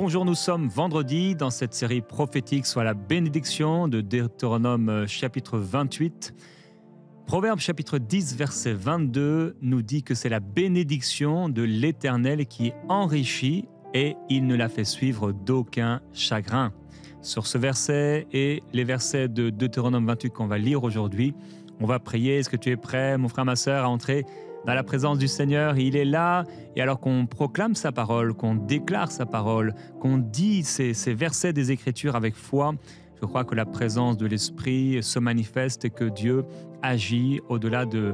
bonjour, nous sommes vendredi dans cette série prophétique sur la bénédiction de Deutéronome chapitre 28. Proverbe chapitre 10 verset 22 nous dit que c'est la bénédiction de l'Éternel qui enrichit et il ne la fait suivre d'aucun chagrin. Sur ce verset et les versets de Deutéronome 28 qu'on va lire aujourd'hui, on va prier. Est-ce que tu es prêt, mon frère, ma sœur, à entrer dans la présence du Seigneur? Il est là, et alors qu'on proclame sa parole, qu'on déclare sa parole, qu'on dit ces versets des Écritures avec foi, je crois que la présence de l'Esprit se manifeste et que Dieu agit au-delà de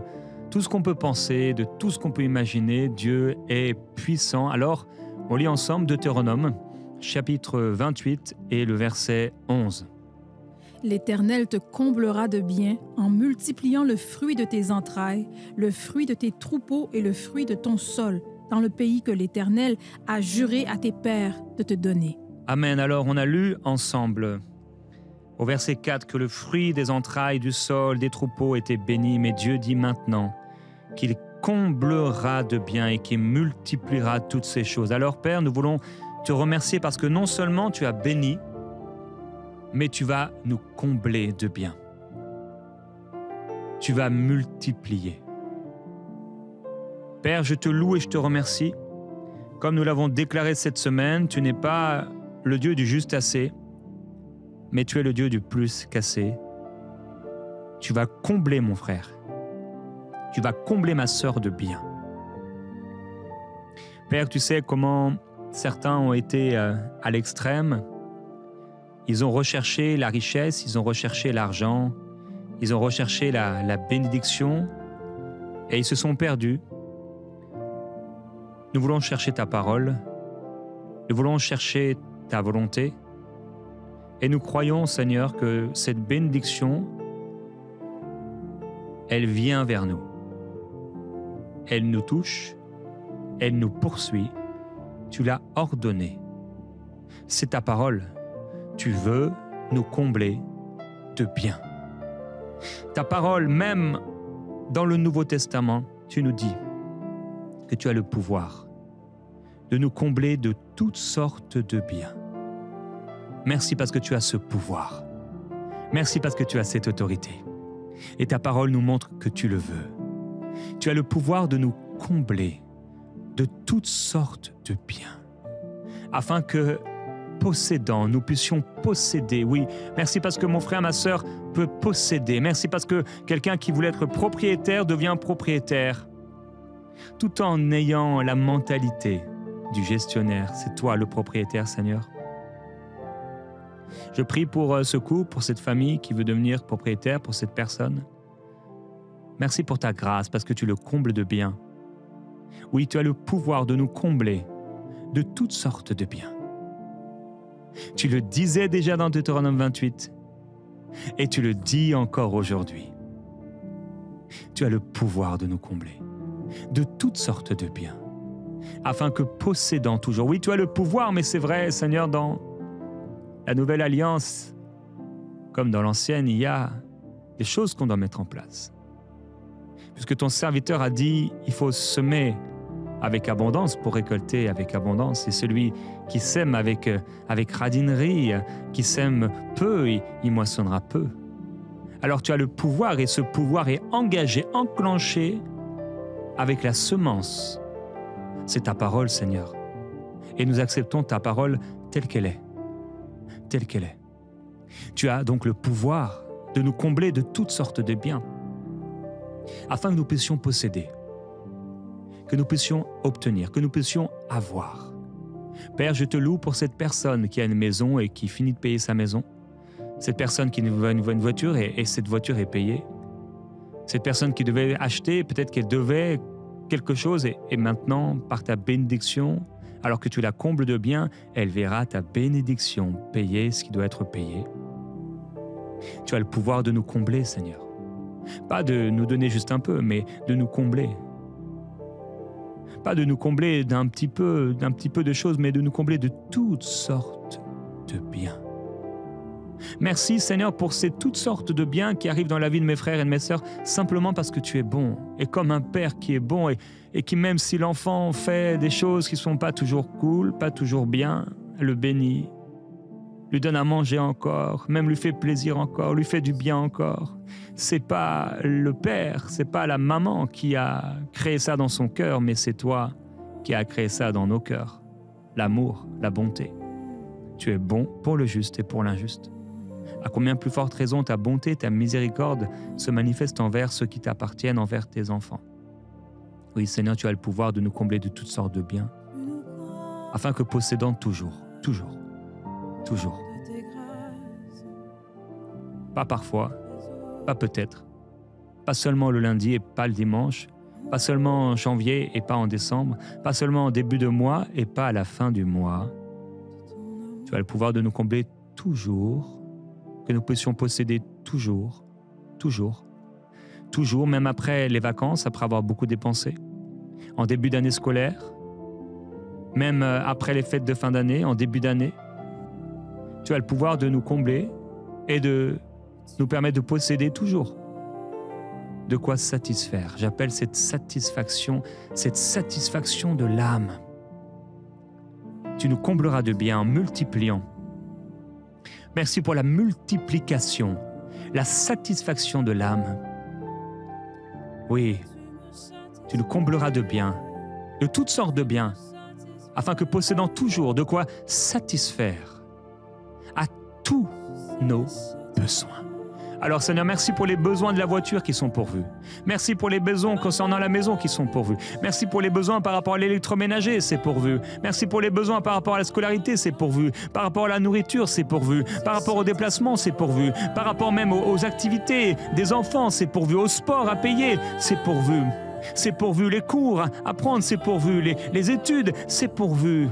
tout ce qu'on peut penser, de tout ce qu'on peut imaginer. Dieu est puissant. Alors, on lit ensemble Deutéronome, chapitre 28 et le verset 11. L'Éternel te comblera de bien en multipliant le fruit de tes entrailles, le fruit de tes troupeaux et le fruit de ton sol, dans le pays que l'Éternel a juré à tes pères de te donner. Amen. Alors, on a lu ensemble au verset 4 que le fruit des entrailles, du sol, des troupeaux était béni, mais Dieu dit maintenant qu'il comblera de bien et qu'il multipliera toutes ces choses. Alors, Père, nous voulons te remercier parce que non seulement tu as béni, mais tu vas nous combler de bien. Tu vas multiplier. Père, je te loue et je te remercie. Comme nous l'avons déclaré cette semaine, tu n'es pas le Dieu du juste assez, mais tu es le Dieu du plus qu'assez. Tu vas combler mon frère. Tu vas combler ma sœur de bien. Père, tu sais comment certains ont été à l'extrême. Ils ont recherché la richesse, ils ont recherché l'argent, ils ont recherché la bénédiction et ils se sont perdus. Nous voulons chercher ta parole, nous voulons chercher ta volonté et nous croyons, Seigneur, que cette bénédiction, elle vient vers nous. Elle nous touche, elle nous poursuit. Tu l'as ordonnée. C'est ta parole. Tu veux nous combler de bien. Ta parole, même dans le Nouveau Testament, tu nous dis que tu as le pouvoir de nous combler de toutes sortes de biens. Merci parce que tu as ce pouvoir. Merci parce que tu as cette autorité. Et ta parole nous montre que tu le veux. Tu as le pouvoir de nous combler de toutes sortes de biens, afin que possédant, nous puissions posséder. Oui, merci parce que mon frère, ma sœur peut posséder. Merci parce que quelqu'un qui voulait être propriétaire devient propriétaire, tout en ayant la mentalité du gestionnaire. C'est toi le propriétaire, Seigneur. Je prie pour ce couple, pour cette famille qui veut devenir propriétaire, pour cette personne. Merci pour ta grâce, parce que tu le combles de bien. Oui, tu as le pouvoir de nous combler de toutes sortes de biens. Tu le disais déjà dans Deutéronome 28 et tu le dis encore aujourd'hui. Tu as le pouvoir de nous combler de toutes sortes de biens, afin que possédant toujours. Oui, tu as le pouvoir, mais c'est vrai, Seigneur, dans la nouvelle alliance, comme dans l'ancienne, il y a des choses qu'on doit mettre en place. Puisque ton serviteur a dit, il faut semer avec abondance pour récolter avec abondance. Et celui qui sème avec radinerie, qui sème peu, il moissonnera peu. Alors tu as le pouvoir et ce pouvoir est engagé, enclenché avec la semence. C'est ta parole, Seigneur. Et nous acceptons ta parole telle qu'elle est. Telle qu'elle est. Tu as donc le pouvoir de nous combler de toutes sortes de biens, afin que nous puissions posséder, que nous puissions obtenir, que nous puissions avoir. Père, je te loue pour cette personne qui a une maison et qui finit de payer sa maison. Cette personne qui veut une voiture et cette voiture est payée. Cette personne qui devait acheter, peut-être qu'elle devait quelque chose et maintenant, par ta bénédiction, alors que tu la combles de bien, elle verra ta bénédiction payer ce qui doit être payé. Tu as le pouvoir de nous combler, Seigneur. Pas de nous donner juste un peu, mais de nous combler. Pas de nous combler d'un petit peu de choses, mais de nous combler de toutes sortes de biens. Merci Seigneur pour ces toutes sortes de biens qui arrivent dans la vie de mes frères et de mes sœurs, simplement parce que tu es bon. Et comme un père qui est bon et qui, même si l'enfant fait des choses qui ne sont pas toujours cool, pas toujours bien, le bénis, lui donne à manger encore, même lui fait plaisir encore, lui fait du bien encore. C'est pas le père, c'est pas la maman qui a créé ça dans son cœur, mais c'est toi qui as créé ça dans nos cœurs. L'amour, la bonté. Tu es bon pour le juste et pour l'injuste. À combien plus forte raison ta bonté, ta miséricorde se manifestent envers ceux qui t'appartiennent, envers tes enfants. Oui, Seigneur, tu as le pouvoir de nous combler de toutes sortes de biens, afin que possédant toujours, pas parfois, pas peut-être, pas seulement le lundi et pas le dimanche, pas seulement en janvier et pas en décembre, pas seulement en début de mois et pas à la fin du mois. Tu as le pouvoir de nous combler toujours, que nous puissions posséder toujours, même après les vacances, après avoir beaucoup dépensé, en début d'année scolaire, même après les fêtes de fin d'année, en début d'année. Tu as le pouvoir de nous combler et de nous permettre de posséder toujours. De quoi satisfaire. J'appelle cette satisfaction de l'âme. Tu nous combleras de bien en multipliant. Merci pour la multiplication, la satisfaction de l'âme. Oui, tu nous combleras de bien, de toutes sortes de biens, afin que possédant toujours de quoi satisfaire à tous nos besoins. Alors Seigneur, merci pour les besoins de la voiture qui sont pourvus. Merci pour les besoins concernant la maison qui sont pourvus. Merci pour les besoins par rapport à l'électroménager, c'est pourvu. Merci pour les besoins par rapport à la scolarité, c'est pourvu. Par rapport à la nourriture, c'est pourvu. Par rapport au déplacement, c'est pourvu. Par rapport même aux activités des enfants, c'est pourvu. Au sport à payer, c'est pourvu. C'est pourvu. Les cours à prendre, c'est pourvu. Les études, c'est pourvu.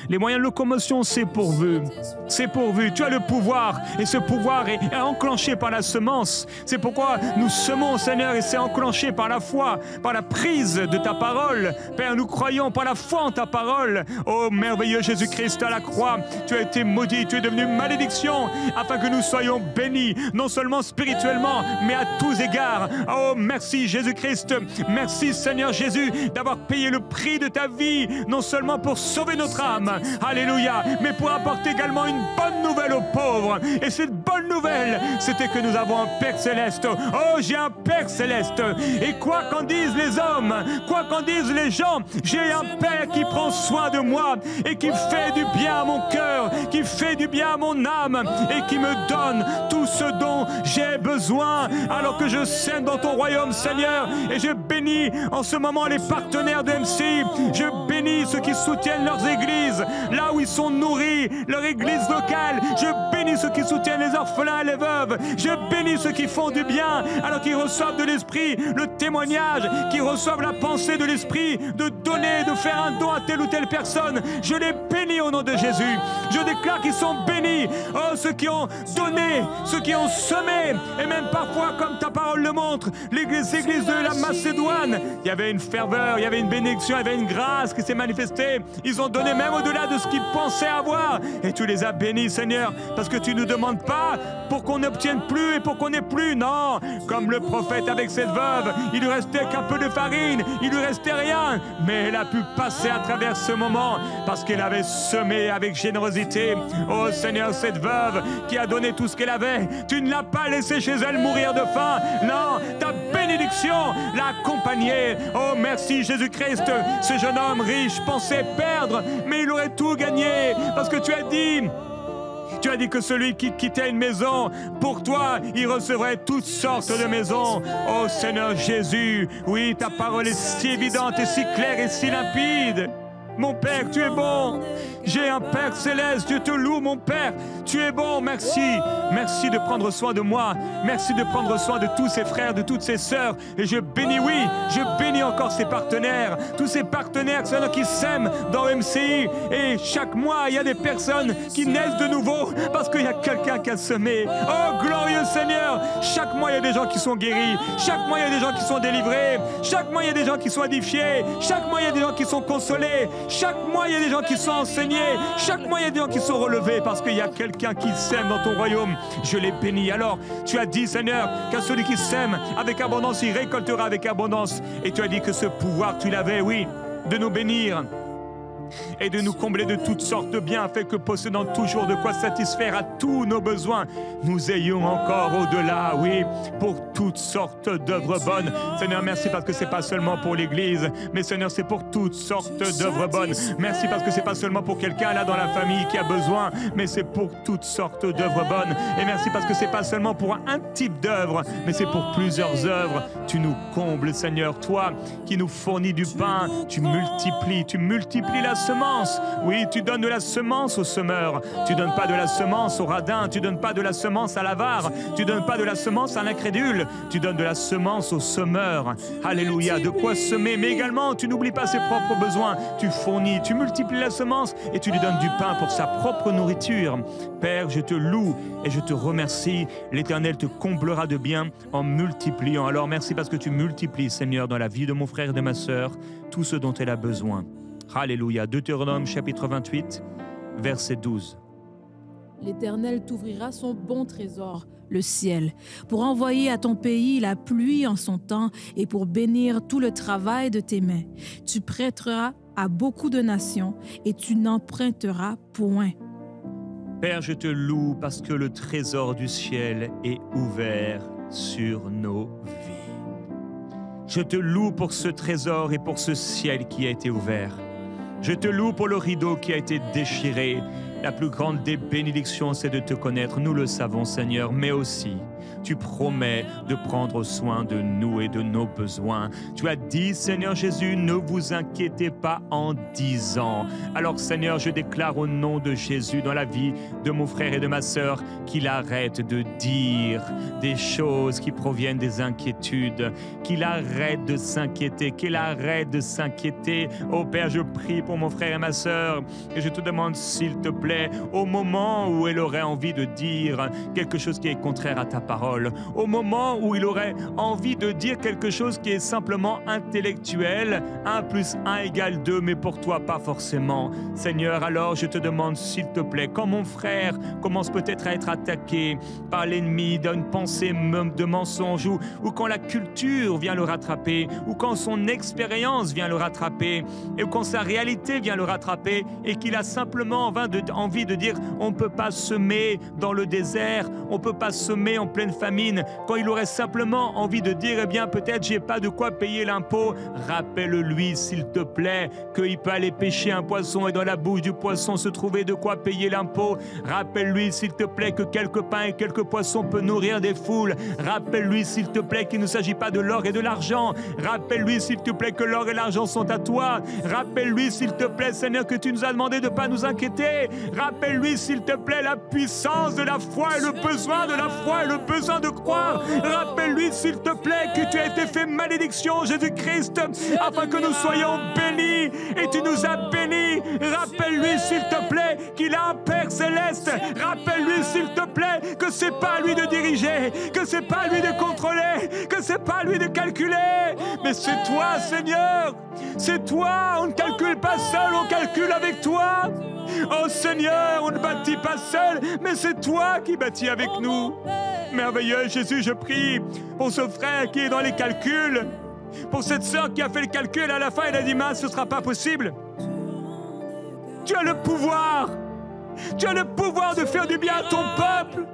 Les moyens de locomotion, c'est pourvu. C'est pourvu. Tu as le pouvoir. Et ce pouvoir est enclenché par la semence. C'est pourquoi nous semons, Seigneur, et c'est enclenché par la foi, par la prise de ta parole. Père, nous croyons par la foi en ta parole. Oh, merveilleux Jésus-Christ à la croix. Tu as été maudit. Tu es devenu malédiction afin que nous soyons bénis, non seulement spirituellement, mais à tous égards. Oh, merci Jésus-Christ. Merci Seigneur Jésus d'avoir payé le prix de ta vie, non seulement pour sauver notre âme, alléluia, mais pour apporter également une bonne nouvelle aux pauvres. Et cette bonne nouvelle, c'était que nous avons un Père Céleste. Oh, j'ai un Père Céleste. Et quoi qu'en disent les hommes, quoi qu'en disent les gens, j'ai un Père qui prend soin de moi et qui fait du bien à mon cœur, qui fait du bien à mon âme et qui me donne tout ce dont j'ai besoin alors que je sème dans ton royaume, Seigneur. Et je bénis en ce moment les partenaires de MC. Je bénis ceux qui soutiennent leurs églises, là où ils sont nourris, leur église locale. Je bénis ceux qui soutiennent les orphelins et les veuves. Je bénis ceux qui font du bien alors qu'ils reçoivent de l'esprit le témoignage, qu'ils reçoivent la pensée de l'esprit, de donner, de faire un don à telle ou telle personne. Je les bénis au nom de Jésus. Je déclare qu'ils sont bénis. Oh, ceux qui ont donné, ceux qui ont semé, et même parfois, comme ta parole le montre, les églises de la Macédoine, il y avait une ferveur, il y avait une bénédiction, il y avait une grâce qui s'est manifestée. Ils ont donné même au-delà de ce qu'ils pensaient avoir. Et tu les as bénis, Seigneur, parce que tu ne nous demandes pas pour qu'on n'obtienne plus et pour qu'on n'ait plus. Non, comme le prophète avec cette veuve, il lui restait qu'un peu de farine, il lui restait rien. Mais elle a pu passer à travers ce moment parce qu'elle avait semé avec générosité. Oh Seigneur, cette veuve qui a donné tout ce qu'elle avait, tu ne l'as pas laissée chez elle mourir de faim. Non, ta bénédiction l'a accompagnée. Oh merci Jésus-Christ. Ce jeune homme riche pensait perdre, mais il aurait tout gagné parce que tu as dit que celui qui quittait une maison, pour toi, il recevrait toutes sortes de maisons. Oh Seigneur Jésus, oui, ta parole est si évidente et si claire et si limpide. Mon Père, tu es bon. J'ai un Père céleste. Dieu te loue, mon Père. Tu es bon. Merci. Merci de prendre soin de moi. Merci de prendre soin de tous ces frères, de toutes ces sœurs. Et je bénis, oui, je bénis encore ces partenaires. Tous ces partenaires qui s'aiment dans MCI. Et chaque mois, il y a des personnes qui naissent de nouveau parce qu'il y a quelqu'un qui a semé. Oh, glorieux Seigneur. Chaque mois, il y a des gens qui sont guéris. Chaque mois, il y a des gens qui sont délivrés. Chaque mois, il y a des gens qui sont édifiés. Chaque mois, il y a des gens qui sont consolés. Chaque mois, il y a des gens qui sont enseignés. Chaque mois, il y a des gens qui sont relevés parce qu'il y a quelqu'un qui sème dans ton royaume. Je les bénis. Alors, tu as dit, Seigneur, qu'à celui qui sème avec abondance, il récoltera avec abondance. Et tu as dit que ce pouvoir, tu l'avais, oui, de nous bénir et de nous combler de toutes sortes de biens, afin que possédant toujours de quoi satisfaire à tous nos besoins, nous ayons encore au-delà, oui, pour toutes sortes d'œuvres bonnes. Seigneur, merci parce que c'est pas seulement pour l'Église, mais Seigneur, c'est pour toutes sortes d'œuvres bonnes. Merci parce que c'est pas seulement pour quelqu'un là dans la famille qui a besoin, mais c'est pour toutes sortes d'œuvres bonnes. Et merci parce que c'est pas seulement pour un type d'œuvre, mais c'est pour plusieurs œuvres. Tu nous combles, Seigneur, toi qui nous fournis du pain, tu multiplies la semence. Oui, tu donnes de la semence au semeur. Tu donnes pas de la semence au radin, tu donnes pas de la semence à l'avare, tu donnes pas de la semence à l'incrédule, tu donnes de la semence au semeur. Alléluia, de quoi semer, mais également tu n'oublies pas ses propres besoins. Tu fournis, tu multiplies la semence et tu lui donnes du pain pour sa propre nourriture. Père, je te loue et je te remercie. L'Éternel te comblera de bien en multipliant. Alors merci parce que tu multiplies, Seigneur, dans la vie de mon frère et de ma sœur, tout ce dont elle a besoin. Alléluia. Deutéronome chapitre 28, verset 12. L'Éternel t'ouvrira son bon trésor, le ciel, pour envoyer à ton pays la pluie en son temps et pour bénir tout le travail de tes mains. Tu prêteras à beaucoup de nations et tu n'emprunteras point. Père, je te loue parce que le trésor du ciel est ouvert sur nos vies. Je te loue pour ce trésor et pour ce ciel qui a été ouvert. Je te loue pour le rideau qui a été déchiré. La plus grande des bénédictions, c'est de te connaître. Nous le savons, Seigneur, mais aussi, tu promets de prendre soin de nous et de nos besoins. Tu as dit, Seigneur Jésus, ne vous inquiétez pas en disant. Alors, Seigneur, je déclare au nom de Jésus dans la vie de mon frère et de ma sœur qu'il arrête de dire des choses qui proviennent des inquiétudes, qu'il arrête de s'inquiéter, qu'il arrête de s'inquiéter. Oh Père, je prie pour mon frère et ma sœur et je te demande, s'il te plaît, au moment où elle aurait envie de dire quelque chose qui est contraire à ta parole, au moment où il aurait envie de dire quelque chose qui est simplement intellectuel, 1 + 1 = 2, mais pour toi pas forcément. Seigneur, alors je te demande, s'il te plaît, quand mon frère commence peut-être à être attaqué par l'ennemi d'une pensée de mensonge, ou quand la culture vient le rattraper, ou quand son expérience vient le rattraper, et quand sa réalité vient le rattraper, et qu'il a simplement envie de dire, on ne peut pas semer dans le désert, on ne peut pas semer en pleine famine, quand il aurait simplement envie de dire, eh bien peut-être j'ai pas de quoi payer l'impôt, rappelle-lui s'il te plaît qu'il peut aller pêcher un poisson et dans la bouche du poisson se trouver de quoi payer l'impôt. Rappelle-lui s'il te plaît que quelques pains et quelques poissons peuvent nourrir des foules. Rappelle-lui s'il te plaît qu'il ne s'agit pas de l'or et de l'argent. Rappelle-lui s'il te plaît que l'or et l'argent sont à toi. Rappelle-lui s'il te plaît, Seigneur, que tu nous as demandé de ne pas nous inquiéter. Rappelle-lui s'il te plaît la puissance de la foi et le besoin de la foi et le besoin de croire. Rappelle-lui s'il te plaît que tu as été fait malédiction, Jésus-Christ, afin que nous soyons bénis et tu nous as bénis. Rappelle-lui s'il te plaît qu'il a un Père céleste. Rappelle-lui s'il te plaît que c'est pas à lui de diriger, que c'est pas à lui de contrôler, que c'est pas à lui de calculer, mais c'est toi, Seigneur. C'est toi, on ne calcule pas seul, on calcule avec toi. Oh Seigneur, on ne bâtit pas seul, mais c'est toi qui bâtis avec nous. Merveilleux Jésus, je prie pour ce frère qui est dans les calculs, pour cette sœur qui a fait le calcul, à la fin elle a dit, mince, ce ne sera pas possible. Tu as le pouvoir. Tu as le pouvoir de faire du bien à ton peuple.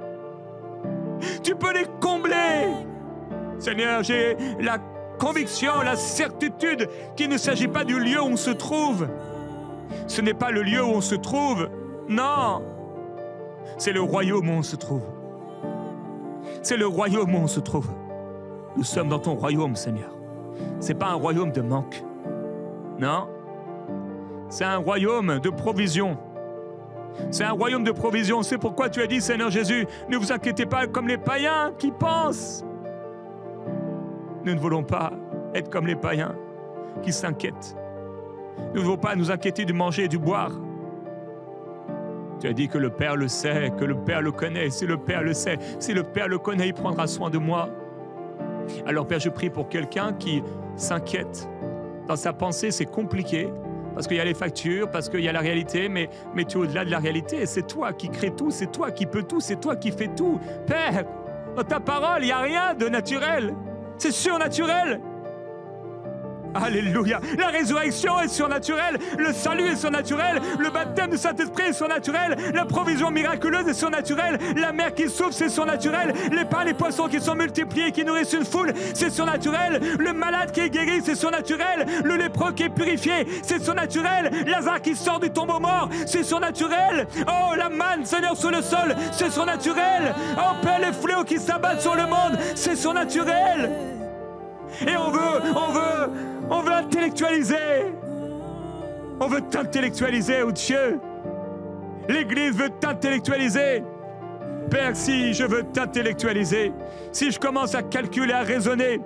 Tu peux les combler. Seigneur, j'ai la conviction, la certitude qu'il ne s'agit pas du lieu où on se trouve. Ce n'est pas le lieu où on se trouve. Non. C'est le royaume où on se trouve. C'est le royaume où on se trouve. Nous sommes dans ton royaume, Seigneur. Ce n'est pas un royaume de manque. Non. C'est un royaume de provision. C'est un royaume de provision. C'est pourquoi tu as dit, Seigneur Jésus, ne vous inquiétez pas comme les païens qui pensent. Nous ne voulons pas être comme les païens qui s'inquiètent. Nous ne voulons pas nous inquiéter du manger et du boire. Tu as dit que le Père le sait, que le Père le connaît. Si le Père le sait, si le Père le connaît, il prendra soin de moi. Alors Père, je prie pour quelqu'un qui s'inquiète. Dans sa pensée, c'est compliqué. Parce qu'il y a les factures, parce qu'il y a la réalité, mais tu es au-delà de la réalité. C'est toi qui crée tout, c'est toi qui peux tout, c'est toi qui fais tout. Père, dans ta parole, il n'y a rien de naturel. C'est surnaturel. Alléluia. La résurrection est surnaturelle, le salut est surnaturel, le baptême du Saint-Esprit est surnaturel, la provision miraculeuse est surnaturelle, la mer qui souffle, c'est surnaturel, les pains, les poissons qui sont multipliés, qui nourrissent une foule, c'est surnaturel, le malade qui est guéri, c'est surnaturel, le lépreux qui est purifié, c'est surnaturel, Lazare qui sort du tombeau mort, c'est surnaturel. Oh, la manne, Seigneur, sur le sol, c'est surnaturel. Oh, Père, les fléaux qui s'abattent sur le monde, c'est surnaturel. Et on veut intellectualiser. On veut t'intellectualiser, oh Dieu. L'Église veut t'intellectualiser. Père, si je veux t'intellectualiser, si je commence à calculer, à raisonner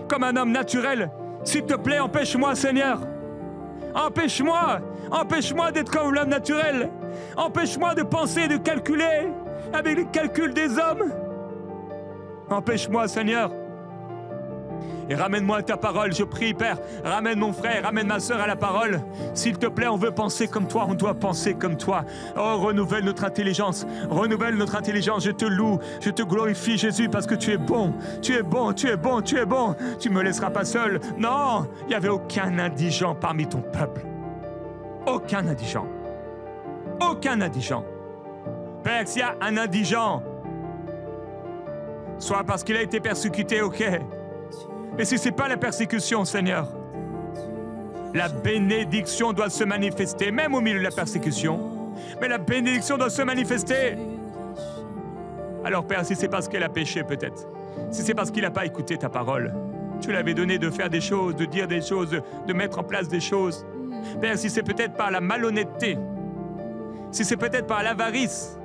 comme un homme naturel, s'il te plaît, empêche-moi, Seigneur. Empêche-moi d'être comme l'homme naturel. Empêche-moi de penser, de calculer avec les calculs des hommes. Empêche-moi, Seigneur. Et ramène-moi à ta parole, je prie, Père. Ramène mon frère, ramène ma sœur à la parole. S'il te plaît, on veut penser comme toi, on doit penser comme toi. Oh, renouvelle notre intelligence, je te loue, je te glorifie, Jésus, parce que tu es bon. Tu es bon. Tu me laisseras pas seul. Non, il n'y avait aucun indigent parmi ton peuple. Aucun indigent. Père, s'il y a un indigent, soit parce qu'il a été persécuté, ok. Mais si ce n'est pas la persécution, Seigneur, la bénédiction doit se manifester, même au milieu de la persécution. Mais la bénédiction doit se manifester. Alors, Père, si c'est parce qu'elle a péché, peut-être, si c'est parce qu'il n'a pas écouté ta parole, tu l'avais donné de faire des choses, de dire des choses, de mettre en place des choses. Père, si c'est peut-être par la malhonnêteté, si c'est peut-être par l'avarice,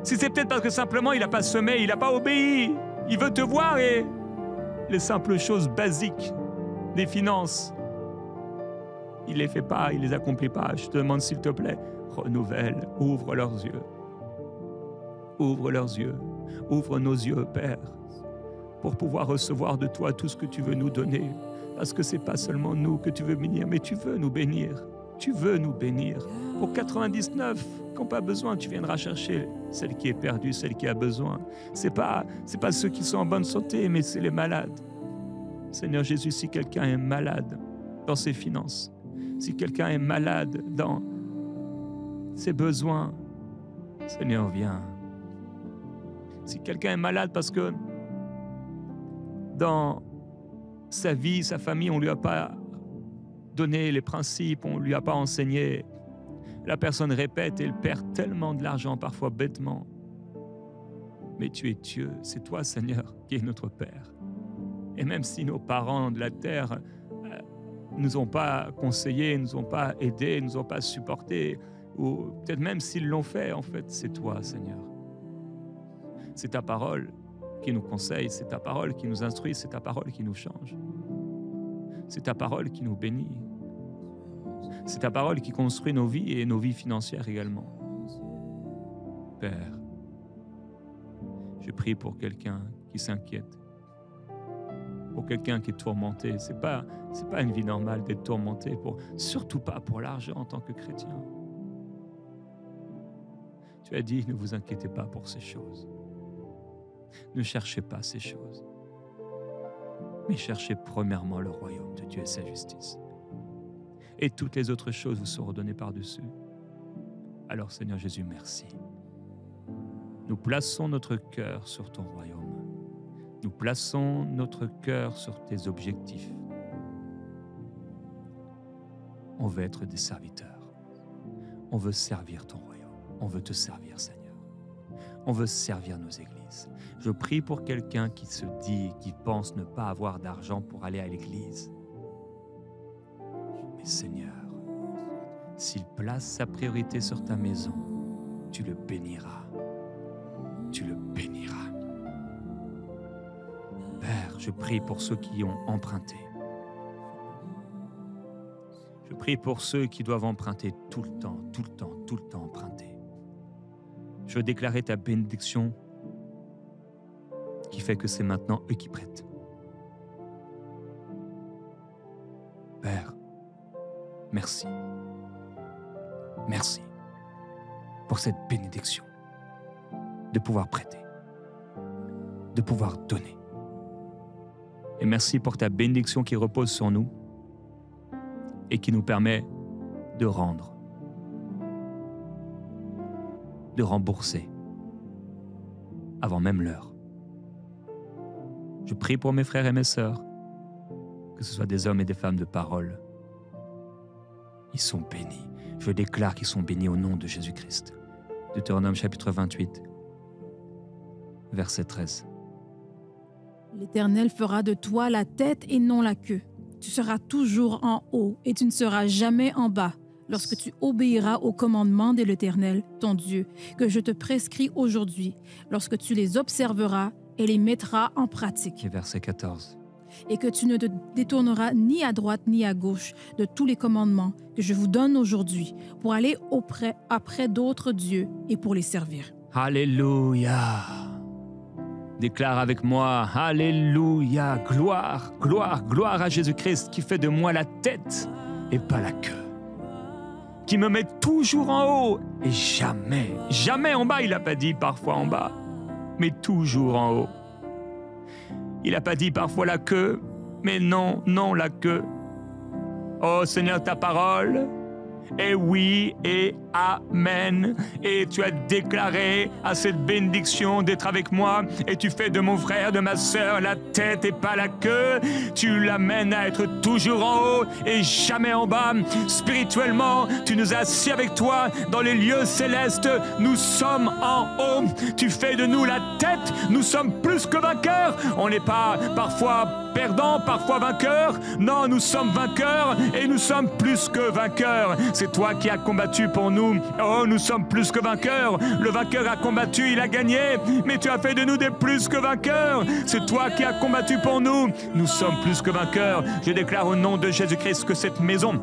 si c'est peut-être parce que simplement il n'a pas semé, il n'a pas obéi, il veut te voir et les simples choses basiques des finances, il ne les fait pas, il ne les accomplit pas. Je te demande s'il te plaît, renouvelle, ouvre leurs yeux. Ouvre leurs yeux, ouvre nos yeux, Père, pour pouvoir recevoir de toi tout ce que tu veux nous donner. Parce que ce n'est pas seulement nous que tu veux bénir, mais tu veux nous bénir. Tu veux nous bénir. Pour 99 qui n'ont pas besoin, tu viendras chercher celle qui est perdue, celle qui a besoin. Ce n'est pas ceux qui sont en bonne santé, mais c'est les malades. Seigneur Jésus, si quelqu'un est malade dans ses finances, si quelqu'un est malade dans ses besoins, Seigneur, viens. Si quelqu'un est malade parce que dans sa vie, sa famille, on ne lui a pas donné les principes, on ne lui a pas enseigné. La personne répète et elle perd tellement de l'argent, parfois bêtement. Mais tu es Dieu, c'est toi, Seigneur, qui es notre Père. Et même si nos parents de la terre ne nous ont pas conseillés, ne nous ont pas aidés, ne nous ont pas supportés, ou peut-être même s'ils l'ont fait, en fait, c'est toi, Seigneur. C'est ta parole qui nous conseille, c'est ta parole qui nous instruit, c'est ta parole qui nous change. C'est ta parole qui nous bénit. C'est ta parole qui construit nos vies et nos vies financières également. Père, je prie pour quelqu'un qui s'inquiète, pour quelqu'un qui est tourmenté. C'est pas une vie normale d'être tourmenté, surtout pas pour l'argent en tant que chrétien. Tu as dit, ne vous inquiétez pas pour ces choses. Ne cherchez pas ces choses, mais cherchez premièrement le royaume de Dieu et sa justice. Et toutes les autres choses vous seront données par-dessus. Alors Seigneur Jésus, merci. Nous plaçons notre cœur sur ton royaume. Nous plaçons notre cœur sur tes objectifs. On veut être des serviteurs. On veut servir ton royaume. On veut te servir, Seigneur. On veut servir nos églises. Je prie pour quelqu'un qui se dit, qui pense ne pas avoir d'argent pour aller à l'église. Mais Seigneur, s'il place sa priorité sur ta maison, tu le béniras. Tu le béniras. Père, je prie pour ceux qui ont emprunté. Je prie pour ceux qui doivent emprunter tout le temps emprunter. Je veux déclarer ta bénédiction qui fait que c'est maintenant eux qui prêtent. Père, merci. Merci pour cette bénédiction de pouvoir prêter, de pouvoir donner. Et merci pour ta bénédiction qui repose sur nous et qui nous permet de rendre, de rembourser avant même l'heure. Je prie pour mes frères et mes sœurs, que ce soit des hommes et des femmes de parole. Ils sont bénis. Je déclare qu'ils sont bénis au nom de Jésus-Christ. Deutéronome chapitre 28, verset 13. L'Éternel fera de toi la tête et non la queue. Tu seras toujours en haut et tu ne seras jamais en bas, lorsque tu obéiras aux commandements de l'Éternel, ton Dieu, que je te prescris aujourd'hui, lorsque tu les observeras et les mettras en pratique. Et verset 14. Et que tu ne te détourneras ni à droite ni à gauche de tous les commandements que je vous donne aujourd'hui, pour aller après d'autres dieux et pour les servir. Alléluia! Déclare avec moi, Alléluia, gloire, gloire, gloire à Jésus-Christ qui fait de moi la tête et pas la queue. Qui me met toujours en haut et jamais, jamais en bas. Il n'a pas dit parfois en bas, mais toujours en haut. Il n'a pas dit parfois la queue, mais non, non la queue. Oh Seigneur, ta parole est oui et amen. Et tu as déclaré à cette bénédiction d'être avec moi et tu fais de mon frère, de ma sœur, la tête et pas la queue. Tu l'amènes à être toujours en haut et jamais en bas. Spirituellement, tu nous as assis avec toi dans les lieux célestes. Nous sommes en haut. Tu fais de nous la tête. Nous sommes plus que vainqueurs. On n'est pas parfois perdants, parfois vainqueurs. Non, nous sommes vainqueurs et nous sommes plus que vainqueurs. C'est toi qui as combattu pour nous. Oh, nous sommes plus que vainqueurs. Le vainqueur a combattu, il a gagné. Mais tu as fait de nous des plus que vainqueurs. C'est toi qui as combattu pour nous. Nous sommes plus que vainqueurs. Je déclare au nom de Jésus-Christ que cette maison,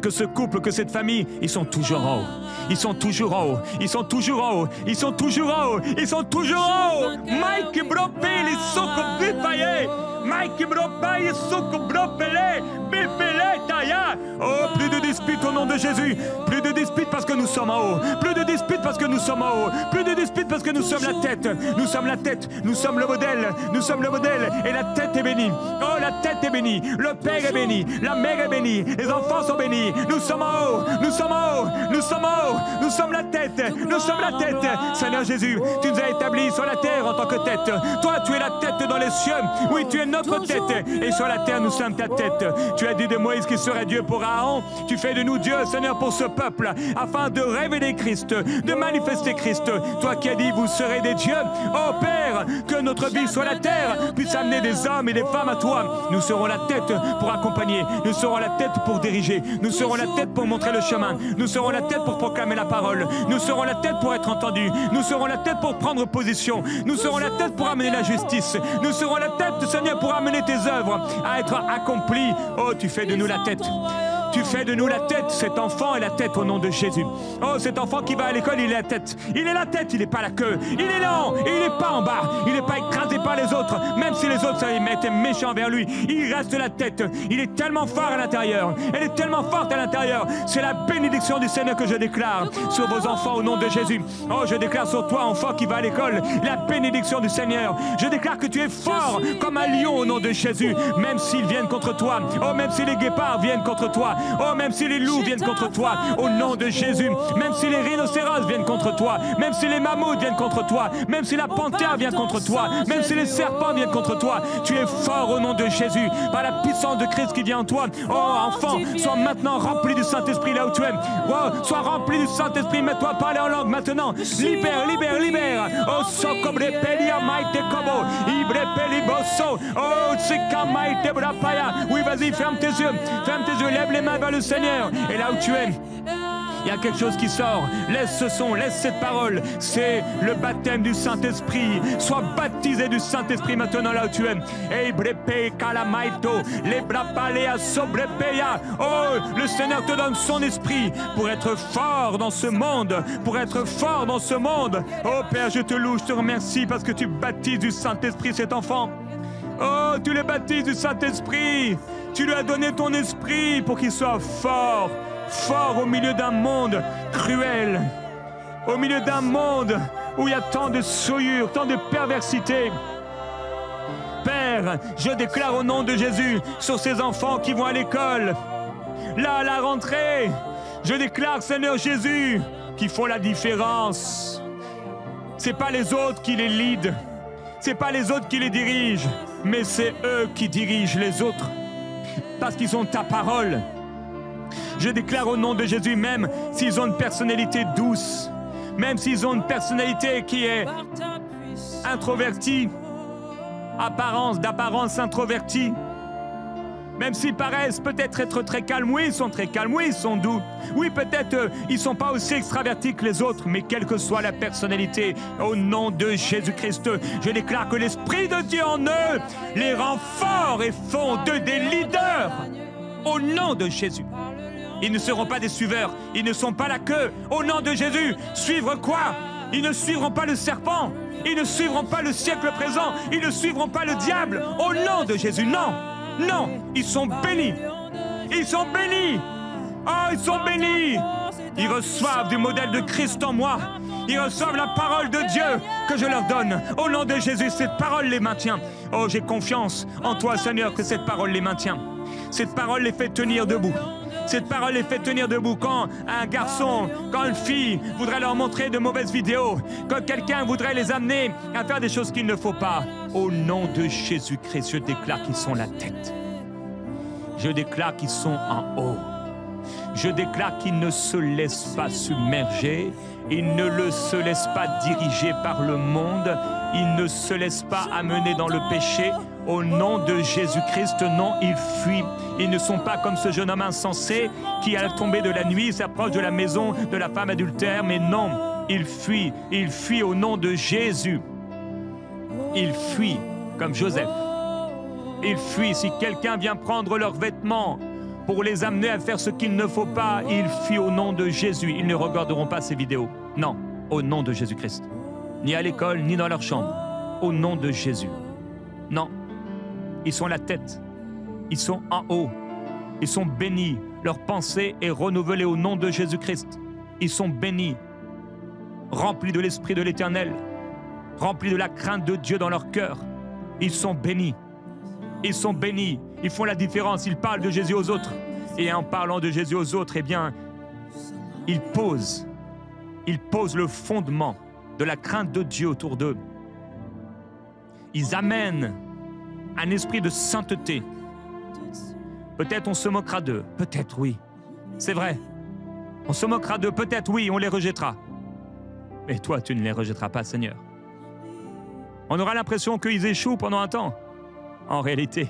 que ce couple, que cette famille, ils sont toujours en haut. Ils sont toujours en haut. Ils sont toujours en haut. Ils sont toujours en haut. Ils sont toujours en haut. Mike Bropé, les soko bipaye. Mike Bropé, soko bropele. Bipele taya. Oh, plus de disputes au nom de Jésus. Plus de disputes parce que nous sommes en haut. Plus de disputes parce que nous sommes en haut. Plus de disputes parce que nous sommes la tête. Nous sommes la tête. Nous sommes le modèle. Nous sommes le modèle. Et la tête est bénie. Oh, la tête est bénie. Le père est béni. La mère est bénie. Les enfants sont bénis. Nous sommes en haut. Nous sommes en haut. Nous sommes en haut. Nous sommes la tête. Nous sommes la tête. Seigneur Jésus, tu nous as établis sur la terre en tant que tête. Toi, tu es la tête dans les cieux. Oui, tu es notre tête. Et sur la terre, nous sommes ta tête. Tu as dit de Moïse qu'il serait Dieu pour Aaron. Tu fais de nous Dieu, Seigneur, pour ce peuple, afin de révéler Christ, de manifester Christ. Toi qui as dit, vous serez des dieux. Oh Père, que notre vie sur la terre puisse amener des hommes et des femmes à toi. Nous serons la tête pour accompagner. Nous serons la tête pour diriger. Nous serons la tête pour montrer le chemin. Nous serons la tête pour proclamer la parole. Nous serons la tête pour être entendus. Nous serons la tête pour prendre position. Nous serons la tête pour amener la justice. Nous serons la tête, Seigneur, pour amener tes œuvres à être accomplies. Oh, tu fais de nous la tête. Tu fais de nous la tête. Cet enfant est la tête au nom de Jésus. Oh, cet enfant qui va à l'école, il est la tête. Il est la tête, il n'est pas la queue. Il est là et il n'est pas en bas. Il n'est pas écrasé par les autres. Même si les autres étaient méchants vers lui, il reste la tête. Il est tellement fort à l'intérieur. Elle est tellement forte à l'intérieur. C'est la bénédiction du Seigneur que je déclare sur vos enfants au nom de Jésus. Oh, je déclare sur toi, enfant qui va à l'école, la bénédiction du Seigneur. Je déclare que tu es fort comme un lion au nom de Jésus. Même s'ils viennent contre toi. Oh, même si les guépards viennent contre toi. Oh, même si les loups viennent contre toi, au nom de Jésus. Même si les rhinocéros viennent contre toi. Même si les mammouths viennent contre toi. Même si la panthère vient contre toi. Même si les serpents viennent contre toi. Tu es fort au nom de Jésus. Par la puissance de Christ qui vient en toi. Oh, enfant, sois maintenant rempli du Saint-Esprit là où tu es. Oh, sois rempli du Saint-Esprit. Mets-toi à parler en langue maintenant. Libère, libère, libère. Oh, sokobrepeli amaite kobo. Ibrepeli bosso. Oh, sikamaite brapaya. Oui, vas-y, ferme tes yeux. Ferme tes yeux. Lève les mains vers le Seigneur. Et là où tu es, il y a quelque chose qui sort. Laisse ce son, laisse cette parole. C'est le baptême du Saint-Esprit. Sois baptisé du Saint-Esprit maintenant là où tu es. Oh, le Seigneur te donne son esprit pour être fort dans ce monde. Pour être fort dans ce monde. Oh Père, je te loue, je te remercie parce que tu baptises du Saint-Esprit cet enfant. Oh, tu le baptises du Saint-Esprit. Tu lui as donné ton esprit pour qu'il soit fort. Fort au milieu d'un monde cruel. Au milieu d'un monde où il y a tant de souillure, tant de perversité. Père, je déclare au nom de Jésus sur ces enfants qui vont à l'école. là à la rentrée. Je déclare, Seigneur Jésus, qu'ils font la différence. Ce n'est pas les autres qui les lead, ce n'est pas les autres qui les dirigent, mais c'est eux qui dirigent les autres, parce qu'ils ont ta parole. Je déclare au nom de Jésus, même s'ils ont une personnalité douce, même s'ils ont une personnalité qui est introvertie, d'apparence introvertie, même s'ils paraissent peut-être être très calmes, oui, ils sont très calmes, oui, ils sont doux, oui, peut-être ils ne sont pas aussi extravertis que les autres, mais quelle que soit la personnalité, au nom de Jésus-Christ, je déclare que l'Esprit de Dieu en eux les rend forts et font d'eux des leaders, au nom de Jésus. Ils ne seront pas des suiveurs, ils ne sont pas la queue, au nom de Jésus. Suivre quoi? Ils ne suivront pas le serpent, ils ne suivront pas le siècle présent, ils ne suivront pas le diable, au nom de Jésus, non. Non, ils sont bénis. Ils sont bénis. Oh, ils sont bénis. Ils reçoivent du modèle de Christ en moi. Ils reçoivent la parole de Dieu que je leur donne. Au nom de Jésus, cette parole les maintient. Oh, j'ai confiance en toi, Seigneur, que cette parole les maintient. Cette parole les fait tenir debout. Cette parole les fait tenir debout quand un garçon, quand une fille voudrait leur montrer de mauvaises vidéos, quand quelqu'un voudrait les amener à faire des choses qu'il ne faut pas. Au nom de Jésus-Christ, je déclare qu'ils sont la tête. Je déclare qu'ils sont en haut. Je déclare qu'ils ne se laissent pas submerger. Ils ne se laissent pas diriger par le monde. Ils ne se laissent pas amener dans le péché. Au nom de Jésus-Christ, non, ils fuient. Ils ne sont pas comme ce jeune homme insensé qui, à la tombée de la nuit, s'approche de la maison de la femme adultère. Mais non, ils fuient au nom de Jésus. Ils fuient comme Joseph. Ils fuient. Si quelqu'un vient prendre leurs vêtements pour les amener à faire ce qu'il ne faut pas, ils fuient au nom de Jésus. Ils ne regarderont pas ces vidéos. Non, au nom de Jésus-Christ. Ni à l'école, ni dans leur chambre. Au nom de Jésus. Non. Ils sont la tête. Ils sont en haut. Ils sont bénis. Leur pensée est renouvelée au nom de Jésus-Christ. Ils sont bénis. Remplis de l'Esprit de l'Éternel. Remplis de la crainte de Dieu dans leur cœur. Ils sont bénis. Ils sont bénis. Ils font la différence. Ils parlent de Jésus aux autres. Et en parlant de Jésus aux autres, eh bien, ils posent le fondement de la crainte de Dieu autour d'eux. Ils amènent un esprit de sainteté. Peut-être on se moquera d'eux. Peut-être oui. C'est vrai. On se moquera d'eux. Peut-être oui, on les rejettera. Mais toi, tu ne les rejetteras pas, Seigneur. On aura l'impression qu'ils échouent pendant un temps. En réalité,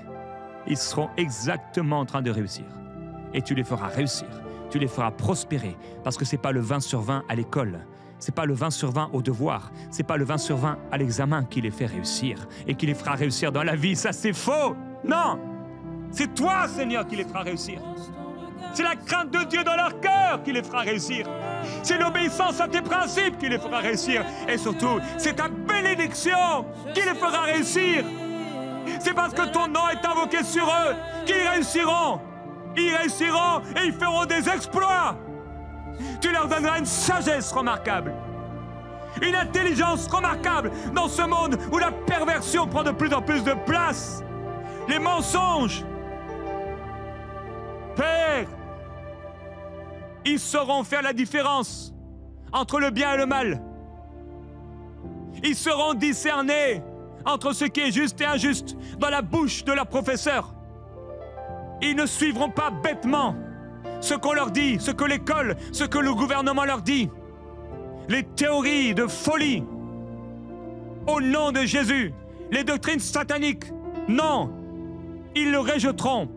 ils seront exactement en train de réussir. Et tu les feras réussir. Tu les feras prospérer. Parce que ce n'est pas le 20 sur 20 à l'école. Ce n'est pas le 20 sur 20 au devoir. Ce n'est pas le 20 sur 20 à l'examen qui les fait réussir. Et qui les fera réussir dans la vie. Ça, c'est faux. Non. C'est toi, Seigneur, qui les fera réussir. C'est la crainte de Dieu dans leur cœur qui les fera réussir. C'est l'obéissance à tes principes qui les fera réussir. Et surtout, c'est ta bénédiction qui les fera réussir. C'est parce que ton nom est invoqué sur eux qu'ils réussiront. Ils réussiront et ils feront des exploits. Tu leur donneras une sagesse remarquable, une intelligence remarquable dans ce monde où la perversion prend de plus en plus de place. Les mensonges. Père, ils sauront faire la différence entre le bien et le mal. Ils sauront discerner entre ce qui est juste et injuste dans la bouche de leur professeur. Ils ne suivront pas bêtement ce qu'on leur dit, ce que l'école, ce que le gouvernement leur dit. Les théories de folie. Au nom de Jésus, les doctrines sataniques, non, ils le rejetteront.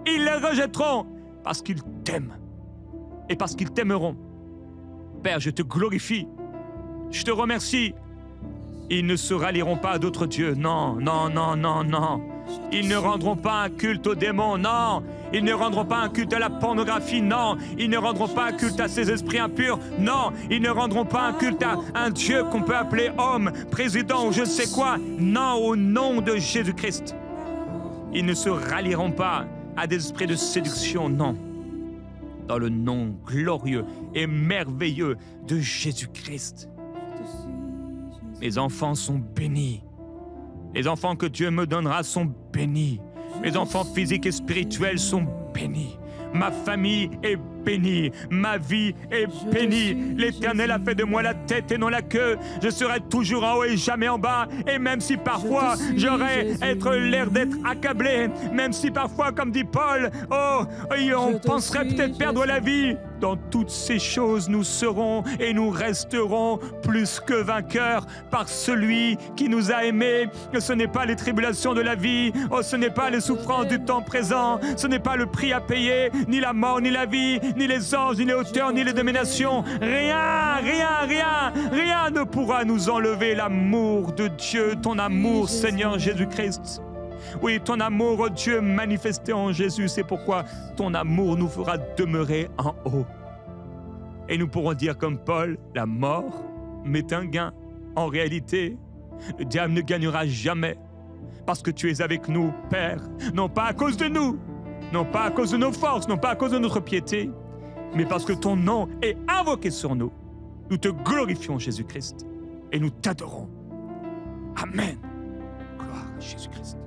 Ils les rejetteront parce qu'ils t'aiment et parce qu'ils t'aimeront. Père, je te glorifie, je te remercie. Ils ne se rallieront pas à d'autres dieux. Non, non, non, non, non. Ils ne rendront pas un culte aux démons. Non. Ils ne rendront pas un culte à la pornographie. Non. Ils ne rendront pas un culte à ces esprits impurs. Non. Ils ne rendront pas un culte à un Dieu qu'on peut appeler homme, président ou je ne sais quoi. Non, au nom de Jésus-Christ. Ils ne se rallieront pas à des esprits de séduction. Non. Dans le nom glorieux et merveilleux de Jésus-Christ. Mes enfants sont bénis. Les enfants que Dieu me donnera sont bénis. Mes enfants physiques et spirituels sont bénis. Ma famille est bénie. Ma vie est bénie. L'Éternel a fait de moi la tête et non la queue. Je serai toujours en haut et jamais en bas. Et même si parfois j'aurais l'air d'être accablé, même si parfois, comme dit Paul, on penserait peut-être perdre la vie, dans toutes ces choses, nous serons et nous resterons plus que vainqueurs par celui qui nous a aimés. Ce n'est pas les tribulations de la vie, ce n'est pas les souffrances du temps présent, ce n'est pas le prix à payer, ni la mort, ni la vie, ni les anges, ni les hauteurs, ni les dominations. Rien ne pourra nous enlever l'amour de Dieu, ton amour, Seigneur Jésus-Christ. Oui, ton amour, oh Dieu, manifesté en Jésus, c'est pourquoi ton amour nous fera demeurer en haut. Et nous pourrons dire comme Paul, la mort m'est un gain. En réalité, le diable ne gagnera jamais, parce que tu es avec nous, Père, non pas à cause de nous, non pas à cause de nos forces, non pas à cause de notre piété, mais parce que ton nom est invoqué sur nous. Nous te glorifions, Jésus-Christ, et nous t'adorons. Amen. Gloire à Jésus-Christ.